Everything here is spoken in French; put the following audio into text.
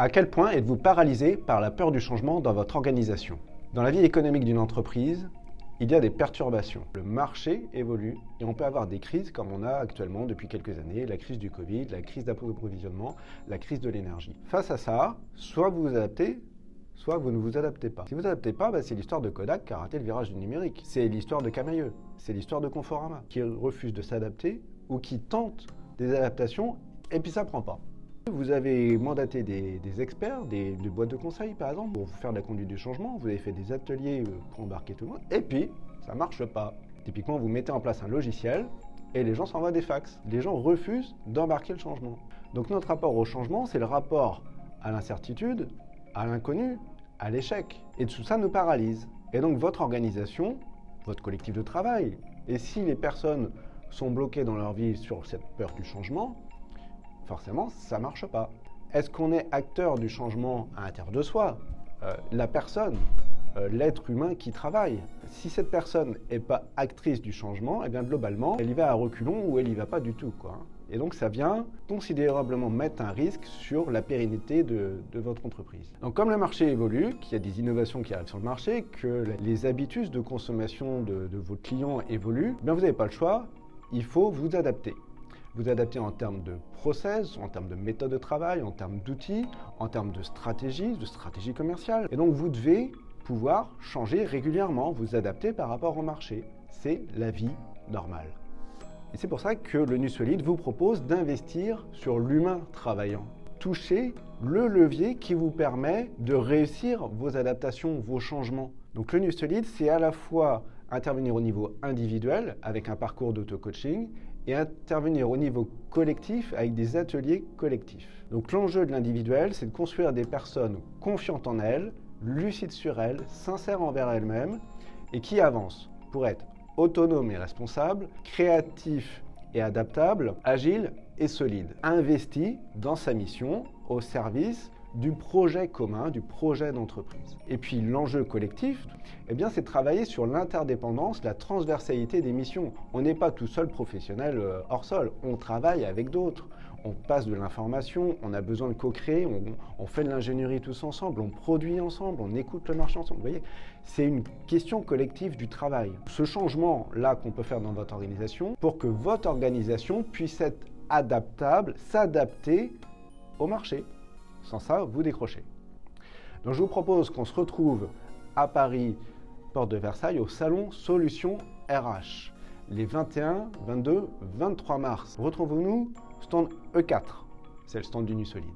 À quel point êtes-vous paralysé par la peur du changement dans votre organisation? Dans la vie économique d'une entreprise, il y a des perturbations. Le marché évolue et on peut avoir des crises comme on a actuellement depuis quelques années, la crise du Covid, la crise d'approvisionnement, la crise de l'énergie. Face à ça, soit vous vous adaptez, soit vous ne vous adaptez pas. Si vous ne vous adaptez pas, c'est l'histoire de Kodak qui a raté le virage du numérique. C'est l'histoire de Camaïeu, c'est l'histoire de Conforama, qui refuse de s'adapter ou qui tente des adaptations et puis ça ne prend pas. Vous avez mandaté des experts, des boîtes de conseil par exemple, pour faire de la conduite du changement, vous avez fait des ateliers pour embarquer tout le monde, et puis ça ne marche pas. Typiquement, vous mettez en place un logiciel et les gens s'envoient des fax. Les gens refusent d'embarquer le changement. Donc notre rapport au changement, c'est le rapport à l'incertitude, à l'inconnu, à l'échec. Et tout ça nous paralyse. Et donc votre organisation, votre collectif de travail, et si les personnes sont bloquées dans leur vie sur cette peur du changement, forcément, ça ne marche pas. Est-ce qu'on est acteur du changement à l'intérieur de soi? La personne, l'être humain qui travaille. Si cette personne n'est pas actrice du changement, eh bien globalement, elle y va à reculons ou elle y va pas du tout, quoi. Et donc ça vient considérablement mettre un risque sur la pérennité de votre entreprise. Donc comme le marché évolue, qu'il y a des innovations qui arrivent sur le marché, que les habitudes de consommation de vos clients évoluent, eh bien vous n'avez pas le choix, il faut vous adapter. Vous adapter en termes de process, en termes de méthode de travail, en termes d'outils, en termes de stratégie commerciale. Et donc vous devez pouvoir changer régulièrement, vous adapter par rapport au marché. C'est la vie normale. Et c'est pour ça que le Nusolid vous propose d'investir sur l'humain travaillant. Touchez le levier qui vous permet de réussir vos adaptations, vos changements. Donc le Nusolid, c'est à la fois intervenir au niveau individuel avec un parcours d'auto-coaching et intervenir au niveau collectif avec des ateliers collectifs. Donc l'enjeu de l'individuel, c'est de construire des personnes confiantes en elles, lucides sur elles, sincères envers elles-mêmes et qui avancent pour être autonomes et responsables, créatifs et adaptables, agiles et solides, investis dans sa mission au service du projet commun, du projet d'entreprise. Et puis l'enjeu collectif, eh bien, c'est de travailler sur l'interdépendance, la transversalité des missions. On n'est pas tout seul professionnel hors sol, on travaille avec d'autres. On passe de l'information, on a besoin de co-créer, on fait de l'ingénierie tous ensemble, on produit ensemble, on écoute le marché ensemble. Vous voyez, c'est une question collective du travail. Ce changement-là qu'on peut faire dans votre organisation, pour que votre organisation puisse être adaptable, s'adapter au marché. Sans ça, vous décrochez. Donc je vous propose qu'on se retrouve à Paris, porte de Versailles, au salon Solutions RH, les 21, 22, 23 mars. Retrouvons-nous stand E4, c'est le stand du Nusolid.